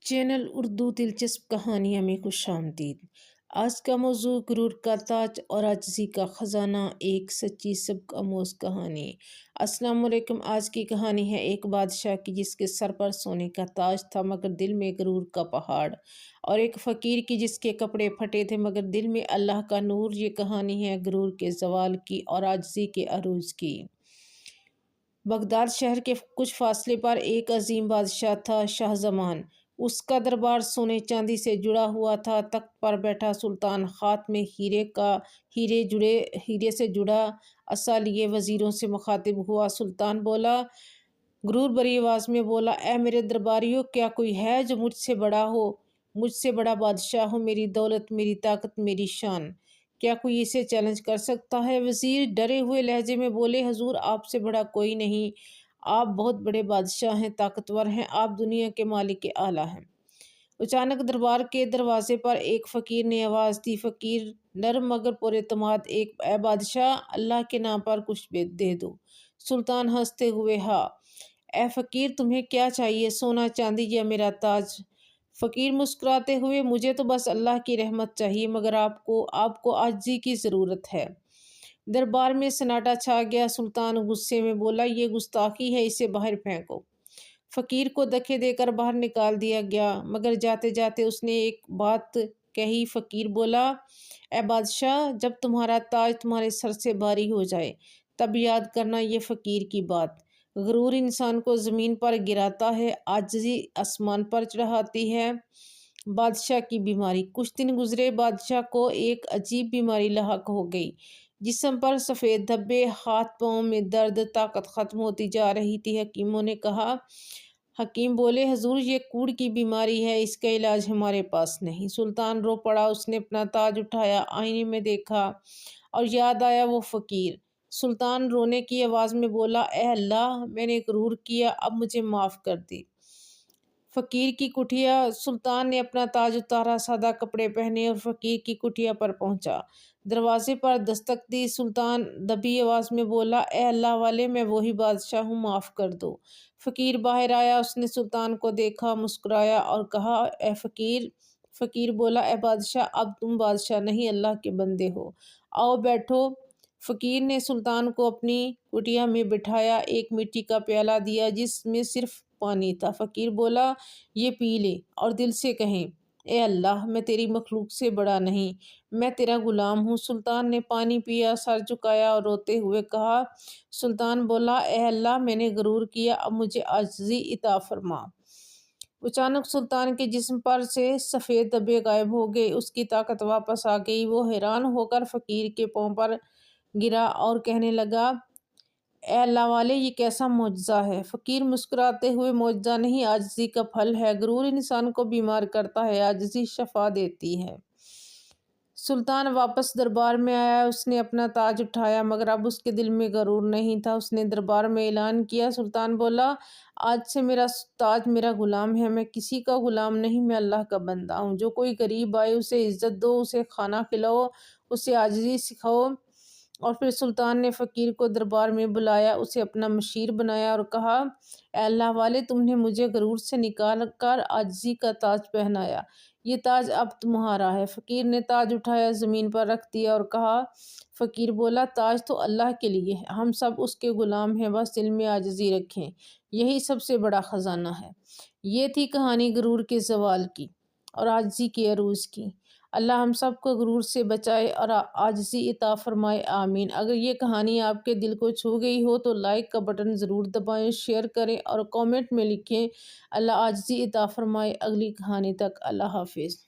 Channel Urdu دلچسپ کہانیاں میں خوش آمدید۔ آج کا موضوع غرور کا تاج اور عاجزی کا خزانہ، ایک سچی سبق آموز کہانی۔ السلام علیکم۔ آج کی کہانی ہے ایک بادشاہ کی جس کے سر پر سونے کا تاج تھا مگر دل میں غرور کا پہاڑ، اور ایک فقیر کی جس کے کپڑے پھٹے تھے مگر دل میں اللہ کا نور۔ یہ کہانی ہے غرور کے زوال کی اور عاجزی کے عروج کی۔ بغداد شہر کے کچھ فاصلے پر ایک عظیم بادشاہ تھا، شاہ زمان۔ اس کا دربار سونے چاندی سے جڑا ہوا تھا۔ تخت پر بیٹھا سلطان ہاتھ میں ہیرے سے جڑا عصا لیے وزیروں سے مخاطب ہوا۔ سلطان بولا، غرور بھری آواز میں بولا، اے میرے درباریوں، کیا کوئی ہے جو مجھ سے بڑا ہو، مجھ سے بڑا بادشاہ ہو؟ میری دولت، میری طاقت، میری شان، کیا کوئی اسے چیلنج کر سکتا ہے؟ وزیر ڈرے ہوئے لہجے میں بولے، حضور، آپ سے بڑا کوئی نہیں، آپ بہت بڑے بادشاہ ہیں، طاقتور ہیں، آپ دنیا کے مالک اعلیٰ ہیں۔ اچانک دربار کے دروازے پر ایک فقیر نے آواز دی، فقیر نرم مگر پر اعتماد، اے بادشاہ، اللہ کے نام پر کچھ دے دو۔ سلطان ہنستے ہوئے، ہاں، اے فقیر، تمہیں کیا چاہیے، سونا، چاندی یا میرا تاج؟ فقیر مسکراتے ہوئے، مجھے تو بس اللہ کی رحمت چاہیے، مگر آپ کو عاجزی کی ضرورت ہے۔ دربار میں سناٹا چھا گیا۔ سلطان غصے میں بولا، یہ گستاخی ہے، اسے باہر پھینکو۔ فقیر کو دھکے دے کر باہر نکال دیا گیا، مگر جاتے جاتے اس نے ایک بات کہی۔ فقیر بولا، اے بادشاہ، جب تمہارا تاج تمہارے سر سے باری ہو جائے تب یاد کرنا یہ فقیر کی بات۔ غرور انسان کو زمین پر گراتا ہے، عاجزی آسمان پر چڑھاتی ہے۔ بادشاہ کی بیماری۔ کچھ دن گزرے، بادشاہ کو ایک عجیب بیماری لاحق ہو گئی۔ جسم پر سفید دھبے، ہاتھ پاؤں میں درد، طاقت ختم ہوتی جا رہی تھی۔ حکیموں نے کہا، حکیم بولے، حضور، یہ کوڑ کی بیماری ہے، اس کا علاج ہمارے پاس نہیں۔ سلطان رو پڑا۔ اس نے اپنا تاج اٹھایا، آئینے میں دیکھا اور یاد آیا وہ فقیر۔ سلطان رونے کی آواز میں بولا، اے اللہ، میں نے غرور کیا، اب مجھے معاف کر دے۔ فقیر کی کٹھیا۔ سلطان نے اپنا تاج اتارا، سادہ کپڑے پہنے اور فقیر کی کٹھیا پر پہنچا۔ دروازے پر دستک دی۔ سلطان دبی آواز میں بولا، اے اللہ والے، میں وہی بادشاہ ہوں، معاف کر دو۔ فقیر باہر آیا۔ اس نے سلطان کو دیکھا، مسکرایا اور کہا، اے فقیر۔ فقیر بولا، اے بادشاہ، اب تم بادشاہ نہیں، اللہ کے بندے ہو، آؤ بیٹھو۔ فقیر نے سلطان کو اپنی کٹھیا میں بٹھایا، ایک مٹی کا پیالہ دیا جس میں صرف پانی تھا۔ فقیر بولا، یہ پی لے اور دل سے کہیں، اے اللہ، میں تیری مخلوق سے بڑا نہیں، میں تیرا غلام ہوں۔ سلطان نے پانی پیا، سر جھکایا اور روتے ہوئے کہا۔ سلطان بولا، اے اللہ، میں نے غرور کیا، اب مجھے عاجزی عطا فرما۔ اچانک سلطان کے جسم پر سے سفید دھبے غائب ہو گئے، اس کی طاقت واپس آ گئی۔ وہ حیران ہو کر فقیر کے پاؤں پر گرا اور کہنے لگا، اے اللہ والے، یہ کیسا معجزہ ہے؟ فقیر مسکراتے ہوئے، معجزہ نہیں، عاجزی کا پھل ہے۔ غرور انسان کو بیمار کرتا ہے، عاجزی شفا دیتی ہے۔ سلطان واپس دربار میں آیا۔ اس نے اپنا تاج اٹھایا مگر اب اس کے دل میں غرور نہیں تھا۔ اس نے دربار میں اعلان کیا۔ سلطان بولا، آج سے میرا تاج میرا غلام ہے، میں کسی کا غلام نہیں، میں اللہ کا بندہ ہوں۔ جو کوئی غریب آئے اسے عزت دو، اسے کھانا کھلاؤ، اسے عاجزی سکھاؤ۔ اور پھر سلطان نے فقیر کو دربار میں بلایا، اسے اپنا مشیر بنایا اور کہا، اے اللہ والے، تم نے مجھے غرور سے نکال کر عاجزی کا تاج پہنایا، یہ تاج اب تمہارا ہے۔ فقیر نے تاج اٹھایا، زمین پر رکھ دیا اور کہا۔ فقیر بولا، تاج تو اللہ کے لیے ہے، ہم سب اس کے غلام ہیں، بس دل میں عاجزی رکھیں، یہی سب سے بڑا خزانہ ہے۔ یہ تھی کہانی غرور کے زوال کی اور عاجزی کے عروج کی۔ اللہ ہم سب کو غرور سے بچائے اور عاجزی عطا فرمائے، آمین۔ اگر یہ کہانی آپ کے دل کو چھو گئی ہو تو لائک کا بٹن ضرور دبائیں، شیئر کریں اور کامنٹ میں لکھیں، اللہ عاجزی عطا فرمائے۔ اگلی کہانی تک اللہ حافظ۔